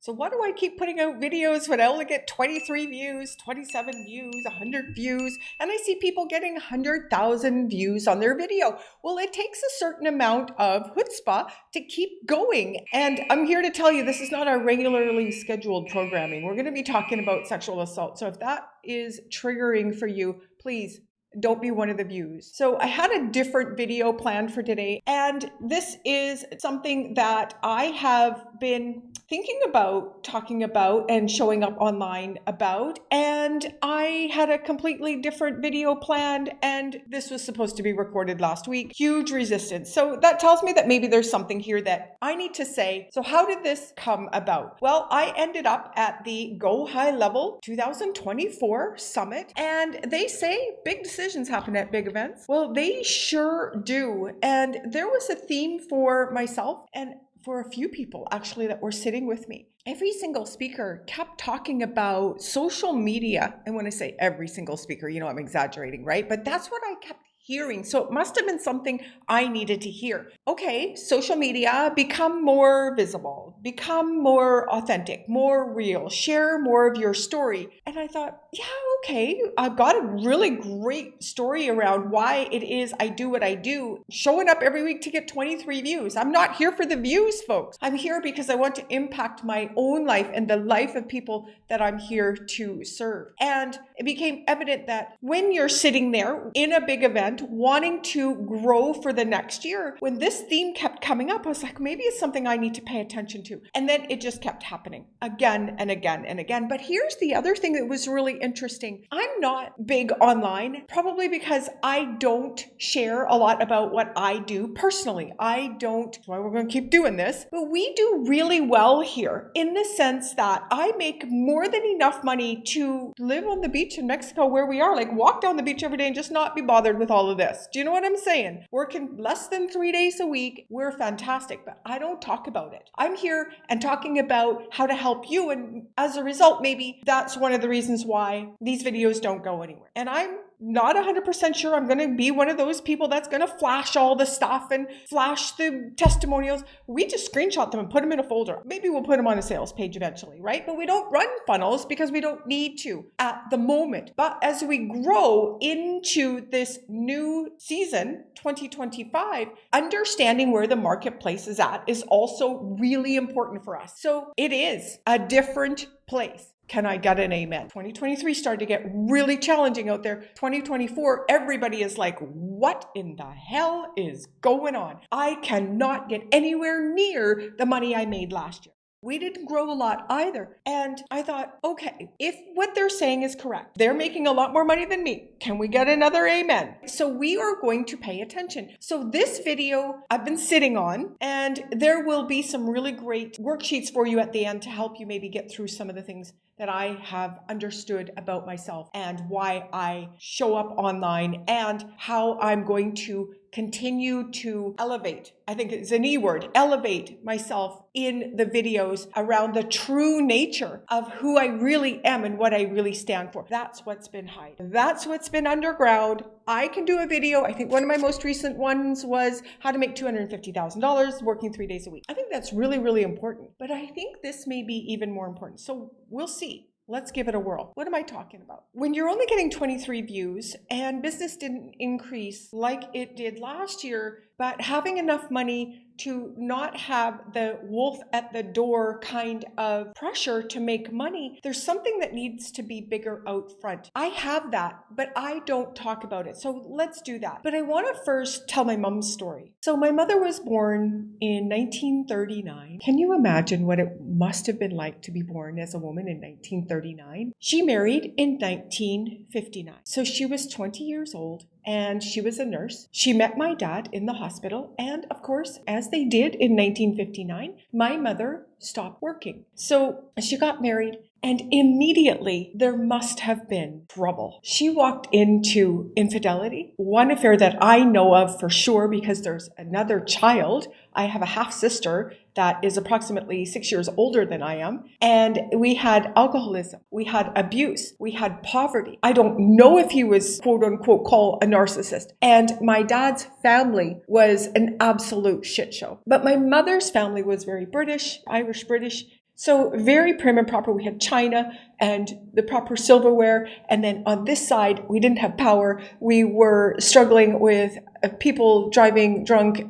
So why do I keep putting out videos when I only get 23 views, 27 views, 100 views, and I see people getting 100,000 views on their video? Well, it takes a certain amount of chutzpah to keep going. And I'm here to tell you this is not our regularly scheduled programming. We're going to be talking about sexual assault. So if that is triggering for you, please don't be one of the views. So I had a different video planned for today, and this is something that I have been thinking about talking about and showing up online about, and I had a completely different video planned, and this was supposed to be recorded last week. Huge resistance. So that tells me that maybe there's something here that I need to say. So how did this come about? Well, I ended up at the Go High Level 2024 Summit, and they say big decisions happen at big events. Well, they sure do. And there was a theme for myself and for a few people actually that were sitting with me. Every single speaker kept talking about social media. And when I say every single speaker, you know, I'm exaggerating, right? But that's what I kept hearing. So it must have been something I needed to hear. Okay, social media, become more visible, become more authentic, more real, share more of your story. And I thought, yeah, okay, I've got a really great story around why it is I do what I do, showing up every week to get 23 views. I'm not here for the views, folks. I'm here because I want to impact my own life and the life of people that I'm here to serve. And it became evident that when you're sitting there in a big event, wanting to grow for the next year, when this theme kept coming up, I was like, maybe it's something I need to pay attention to. And then it just kept happening again and again and again. But here's the other thing that was really interesting. I'm not big online, probably because I don't share a lot about what I do personally. I don't, that's why we're going to keep doing this, but we do really well here in the sense that I make more than enough money to live on the beach in Mexico where we are, like walk down the beach every day and just not be bothered with all of this. Do you know what I'm saying? Working less than 3 days a week. We're fantastic, but I don't talk about it. I'm here and talking about how to help you. And as a result, maybe that's one of the reasons why these videos don't go anywhere. And I'm not 100% sure I'm going to be one of those people that's going to flash all the stuff and flash the testimonials. We just screenshot them and put them in a folder. Maybe we'll put them on a sales page eventually, right? But we don't run funnels because we don't need to at the moment. But as we grow into this new season, 2025, understanding where the marketplace is at is also really important for us. So it is a different place. Can I get an amen? 2023 started to get really challenging out there. 2024, everybody is like, what in the hell is going on? I cannot get anywhere near the money I made last year. We didn't grow a lot either. And I thought, okay, if what they're saying is correct, they're making a lot more money than me. Can we get another amen? So we are going to pay attention. So this video I've been sitting on, and there will be some really great worksheets for you at the end to help you maybe get through some of the things that I have understood about myself and why I show up online and how I'm going to continue to elevate. I think it's an E word, elevate myself in the videos around the true nature of who I really am and what I really stand for. That's what's been hidden. That's what's been underground. I can do a video. I think one of my most recent ones was how to make $250,000 working 3 days a week. I think that's really, really important. But I think this may be even more important. So we'll see. Let's give it a whirl. What am I talking about? When you're only getting 23 views and business didn't increase like it did last year, but having enough money to not have the wolf at the door kind of pressure to make money, there's something that needs to be bigger out front. I have that, but I don't talk about it. So let's do that. But I want to first tell my mom's story. So my mother was born in 1939. Can you imagine what it must have been like to be born as a woman in 1939? She married in 1959. So she was 20 years old. And she was a nurse. She met my dad in the hospital. And of course, as they did in 1959, my mother stopped working. So she got married, and immediately there must have been trouble. She walked into infidelity. One affair that I know of for sure, because there's another child. I have a half sister that is approximately 6 years older than I am. And we had alcoholism. We had abuse. We had poverty. I don't know if he was quote unquote called a narcissist. And my dad's family was an absolute shit show. But my mother's family was very British, Irish British. So very prim and proper. We had china and the proper silverware. And then on this side, we didn't have power. We were struggling with people driving drunk,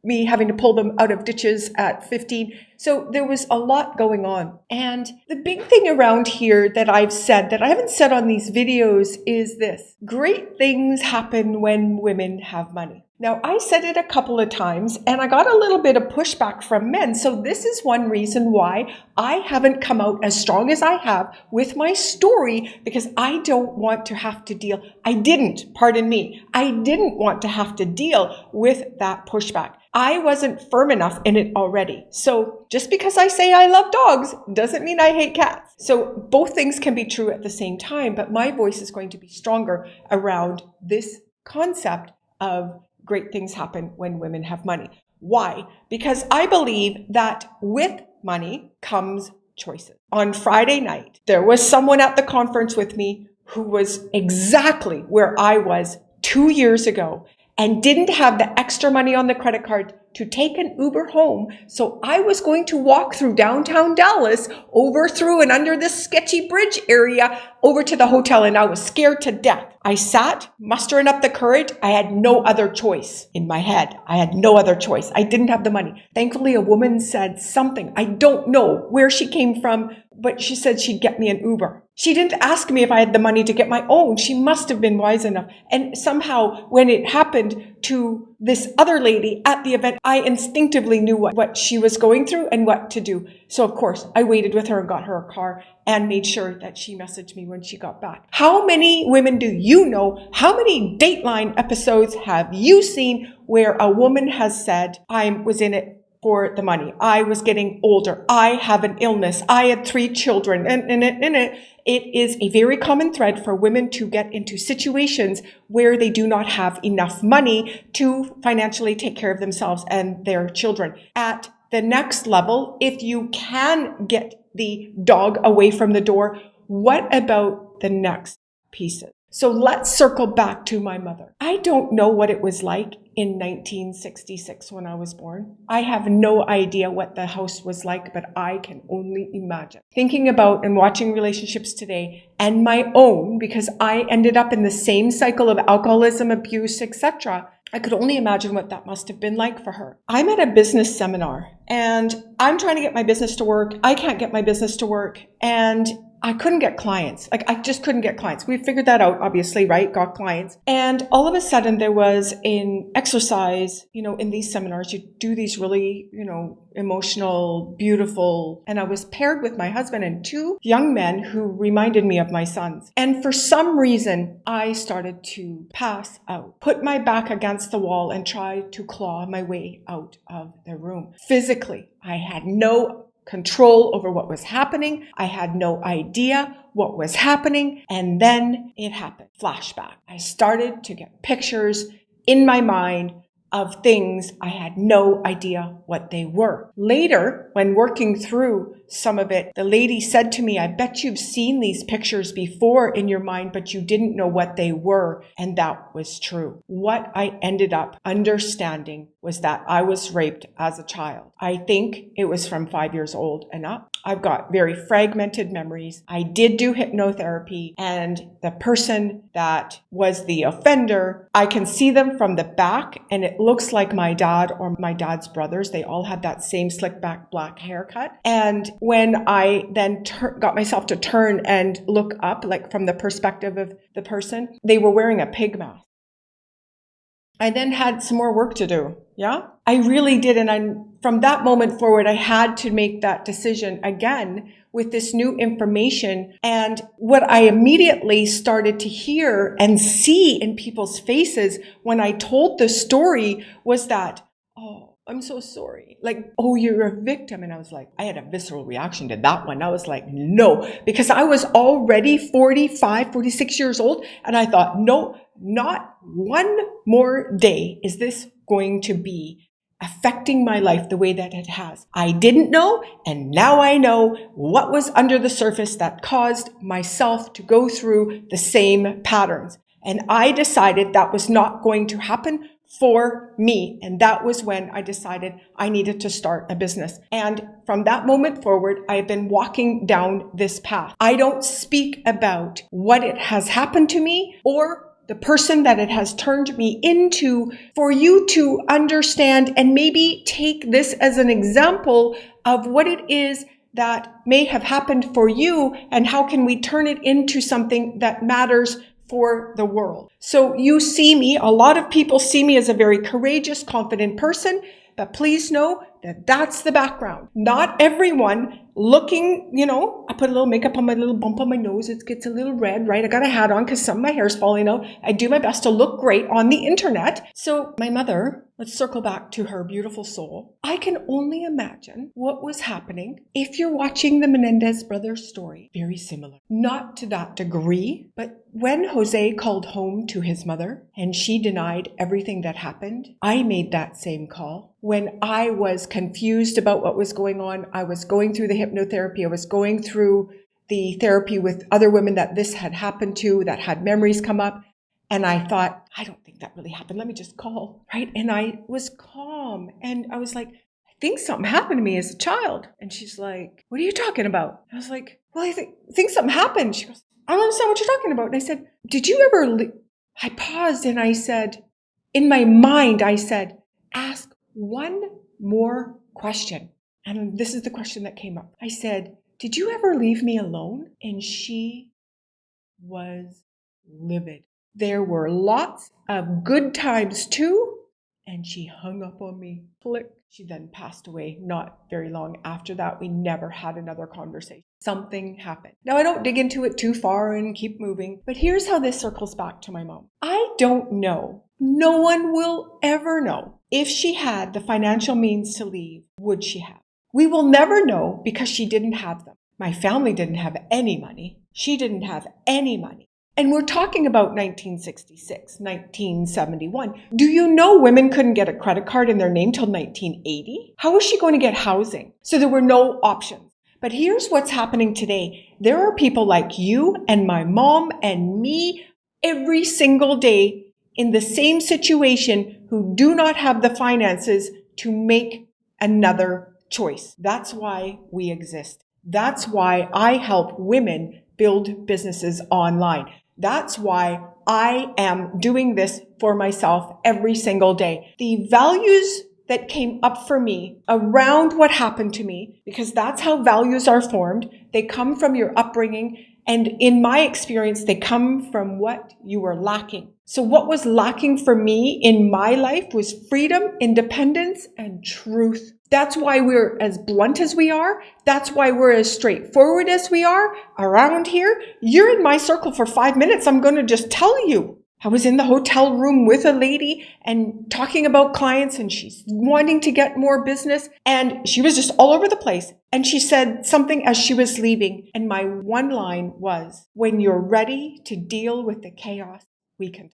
me having to pull them out of ditches at 15. So there was a lot going on. And the big thing around here that I've said that I haven't said on these videos is this: great things happen when women have money. Now, I said it a couple of times and I got a little bit of pushback from men. So this is one reason why I haven't come out as strong as I have with my story, because I don't want to have to deal. I didn't want to have to deal with that pushback. I wasn't firm enough in it already. So just because I say I love dogs doesn't mean I hate cats. So both things can be true at the same time, but my voice is going to be stronger around this concept of great things happen when women have money. Why? Because I believe that with money comes choices. On Friday night, there was someone at the conference with me who was exactly where I was 2 years ago and didn't have the extra money on the credit card to take an Uber home. So I was going to walk through downtown Dallas, over through and under this sketchy bridge area, over to the hotel, and I was scared to death. I sat, mustering up the courage. I had no other choice in my head. I had no other choice. I didn't have the money. Thankfully, a woman said something. I don't know where she came from, but she said she'd get me an Uber. She didn't ask me if I had the money to get my own. She must have been wise enough. And somehow, when it happened to this other lady at the event, I instinctively knew what she was going through and what to do. So, of course, I waited with her and got her a car and made sure that she messaged me when she got back. How many women do you know? How many Dateline episodes have you seen where a woman has said, I was in it for the money. I was getting older. I have an illness. I had 3 children. It is a very common thread for women to get into situations where they do not have enough money to financially take care of themselves and their children. At the next level, if you can get the dog away from the door, what about the next pieces? So let's circle back to my mother. I don't know what it was like in 1966 when I was born. I have no idea what the house was like, but I can only imagine. Thinking about and watching relationships today and my own, because I ended up in the same cycle of alcoholism, abuse, etc., I could only imagine what that must have been like for her. I'm at a business seminar and I'm trying to get my business to work. I can't get my business to work, and I couldn't get clients. I just couldn't get clients. We figured that out, obviously, right? Got clients. And all of a sudden there was an exercise, in these seminars, you do these really, emotional, beautiful, and I was paired with my husband and 2 young men who reminded me of my sons. And for some reason, I started to pass out, put my back against the wall and try to claw my way out of the room. Physically, I had no control over what was happening. I had no idea what was happening. And then it happened. Flashback. I started to get pictures in my mind of things I had no idea what they were. Later, when working through some of it, the lady said to me, I bet you've seen these pictures before in your mind, but you didn't know what they were. And that was true. What I ended up understanding was that I was raped as a child. I think it was from 5 years old and up. I've got very fragmented memories. I did do hypnotherapy, and the person that was the offender, I can see them from the back, and it looks like my dad or my dad's brothers. They all had that same slick back black haircut. And when I then got myself to turn and look up, like from the perspective of the person, they were wearing a pig mask. I then had some more work to do. Yeah, I really did. And from that moment forward, I had to make that decision again with this new information. And what I immediately started to hear and see in people's faces when I told the story was that, oh, I'm so sorry. Like, oh, you're a victim. And I was like, I had a visceral reaction to that one. I was like, no, because I was already 45, 46 years old. And I thought, no, not one more day is this going to be affecting my life the way that it has. I didn't know, and now I know what was under the surface that caused myself to go through the same patterns. And I decided that was not going to happen for me. And that was when I decided I needed to start a business. And from that moment forward, I have been walking down this path. I don't speak about what it has happened to me or the person that it has turned me into for you to understand and maybe take this as an example of what it is that may have happened for you and how can we turn it into something that matters for the world. So you see me, a lot of people see me as a very courageous, confident person, but please know that that's the background. Not everyone looking, I put a little makeup on my little bump on my nose. It gets a little red, right? I got a hat on because some of my hair is falling out. I do my best to look great on the internet. So my mother, let's circle back to her beautiful soul. I can only imagine what was happening if you're watching the Menendez brothers story. Very similar. Not to that degree, but when Jose called home to his mother and she denied everything that happened, I made that same call. When I was confused about what was going on, I was going through the hypnotherapy, I was going through the therapy with other women that this had happened to, that had memories come up. And I thought, I don't think that really happened. Let me just call, right? And I was calm. And I was like, I think something happened to me as a child. And she's like, what are you talking about? I was like, well, I think something happened. She goes, I don't understand what you're talking about. And I said, did you ever I paused and I said, in my mind, I said, ask one more question. And this is the question that came up. I said, did you ever leave me alone? And she was livid. There were lots of good times too. And she hung up on me. Click. She then passed away not very long after that. We never had another conversation. Something happened. Now, I don't dig into it too far and keep moving, but here's how this circles back to my mom. I don't know. No one will ever know. If she had the financial means to leave, would she have? We will never know because she didn't have them. My family didn't have any money. She didn't have any money. And we're talking about 1966, 1971. Do you know women couldn't get a credit card in their name till 1980? How was she going to get housing? So there were no options. But here's what's happening today. There are people like you and my mom and me every single day in the same situation who do not have the finances to make another choice. That's why we exist. That's why I help women build businesses online. That's why I am doing this for myself every single day. The values that came up for me around what happened to me, because that's how values are formed. They come from your upbringing. And in my experience, they come from what you were lacking. So what was lacking for me in my life was freedom, independence, and truth. That's why we're as blunt as we are. That's why we're as straightforward as we are around here. You're in my circle for 5 minutes. I'm going to just tell you. I was in the hotel room with a lady and talking about clients, and she's wanting to get more business. And she was just all over the place. And she said something as she was leaving. And my one line was, when you're ready to deal with the chaos, we can.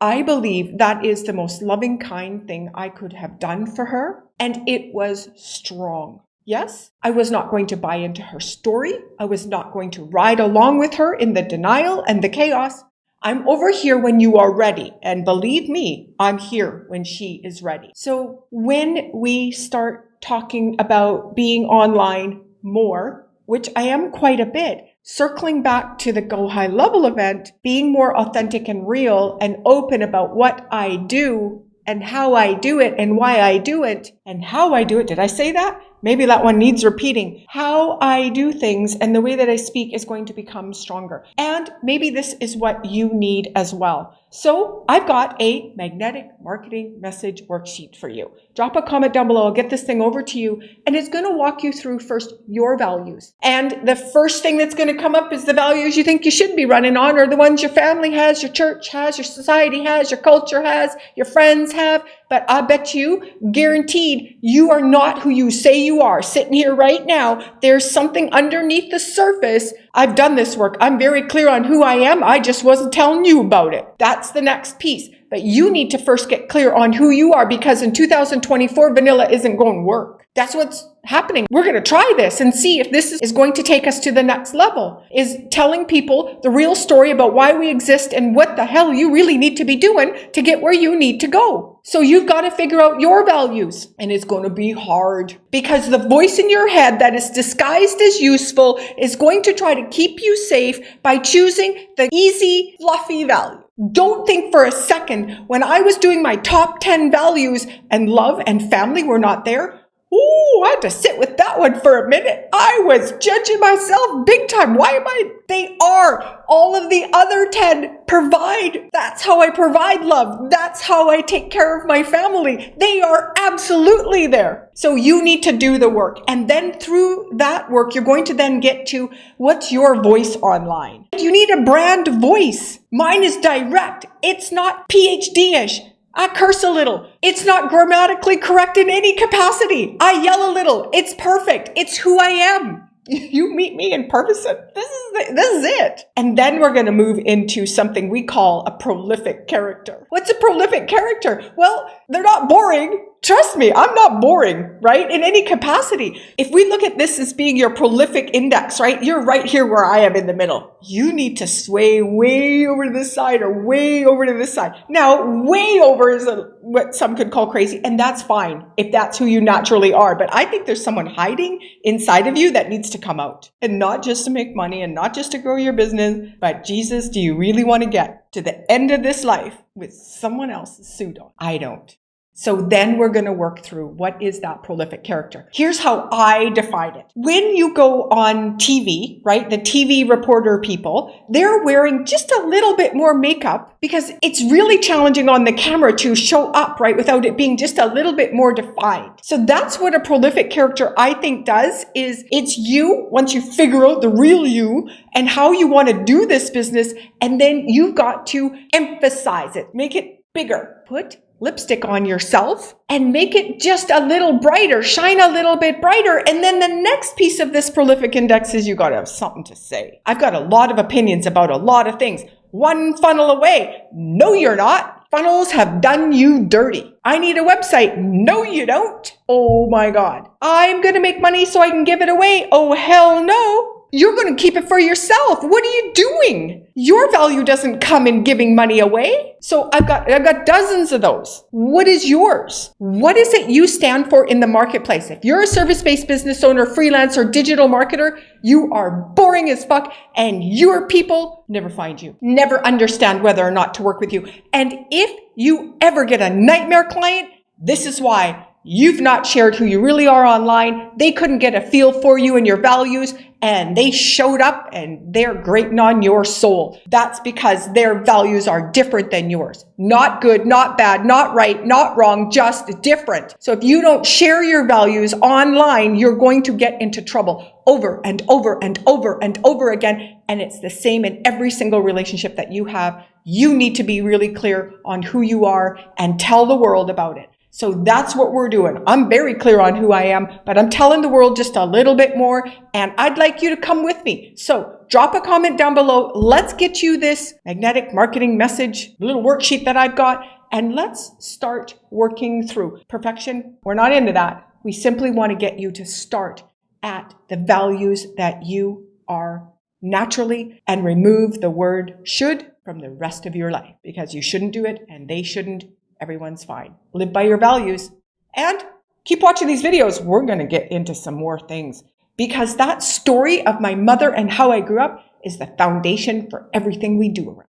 I believe that is the most loving, kind thing I could have done for her. And it was strong. Yes, I was not going to buy into her story. I was not going to ride along with her in the denial and the chaos. I'm over here when you are ready. And believe me, I'm here when she is ready. So when we start talking about being online more, which I am quite a bit, circling back to the Go High Level event, being more authentic and real and open about what I do and how I do it and why I do it and how I do it. Did I say that? Maybe that one needs repeating. How I do things and the way that I speak is going to become stronger. And maybe this is what you need as well. So I've got a magnetic marketing message worksheet for you. Drop a comment down below. I'll get this thing over to you. And it's going to walk you through first your values. And the first thing that's going to come up is the values you think you should be running on, or the ones your family has, your church has, your society has, your culture has, your friends have. But I bet you, guaranteed, you are not who you say you are. Sitting here right now, there's something underneath the surface. I've done this work. I'm very clear on who I am. I just wasn't telling you about it. That's the next piece. But you need to first get clear on who you are, because in 2024, vanilla isn't going to work. That's what's happening. We're going to try this and see if this is going to take us to the next level, is telling people the real story about why we exist and what the hell you really need to be doing to get where you need to go. So you've got to figure out your values, and it's going to be hard because the voice in your head that is disguised as useful is going to try to keep you safe by choosing the easy, fluffy value. Don't think for a second when I was doing my top 10 values and love and family were not there. Ooh, I had to sit with that one for a minute. I was judging myself big time. Why am I? They are. All of the other 10 provide. That's how I provide love. That's how I take care of my family. They are absolutely there. So you need to do the work. And then through that work, you're going to then get to what's your voice online. You need a brand voice. Mine is direct. It's not PhD-ish. I curse a little. It's not grammatically correct in any capacity. I yell a little. It's perfect. It's who I am. You meet me in person. This is it. And then we're going to move into something we call a prolific character. What's a prolific character? Well, they're not boring. Trust me, I'm not boring, right? In any capacity. If we look at this as being your prolific index, right? You're right here where I am in the middle. You need to sway way over to this side or way over to this side. Now, way over is what some could call crazy, and that's fine if that's who you naturally are. But I think there's someone hiding inside of you that needs to come out. And not just to make money and not just to grow your business, but Jesus, do you really want to get to the end of this life with someone else's suit on? I don't. So then we're going to work through what is that prolific character. Here's how I define it. When you go on TV, right, the TV reporter people, they're wearing just a little bit more makeup because it's really challenging on the camera to show up, right, without it being just a little bit more defined. So that's what a prolific character, I think, does, is it's you, once you figure out the real you and how you want to do this business, and then you've got to emphasize it, make it bigger, put lipstick on yourself and make it just a little brighter, shine a little bit brighter. And then the next piece of this prolific index is you got to have something to say. I've got a lot of opinions about a lot of things. One funnel away. No, you're not. Funnels have done you dirty. I need a website. No, you don't. Oh my God. I'm going to make money so I can give it away. Oh, hell no. You're going to keep it for yourself. What are you doing? Your value doesn't come in giving money away. So I've got dozens of those. What is yours? What is it you stand for in the marketplace? If you're a service-based business owner, freelancer, digital marketer, you are boring as fuck, and your people never find you, never understand whether or not to work with you. And if you ever get a nightmare client, this is why. You've not shared who you really are online. They couldn't get a feel for you and your values, and they showed up and they're grating on your soul. That's because their values are different than yours. Not good, not bad, not right, not wrong, just different. So if you don't share your values online, you're going to get into trouble over and over and over and over again. And it's the same in every single relationship that you have. You need to be really clear on who you are and tell the world about it. So that's what we're doing. I'm very clear on who I am, but I'm telling the world just a little bit more, and I'd like you to come with me. So drop a comment down below. Let's get you this magnetic marketing message, little worksheet that I've got, and let's start working through perfection. We're not into that. We simply want to get you to start at the values that you are naturally and remove the word should from the rest of your life, because you shouldn't do it and they shouldn't. Everyone's fine. Live by your values and keep watching these videos. We're going to get into some more things, because that story of my mother and how I grew up is the foundation for everything we do around.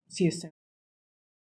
See you soon.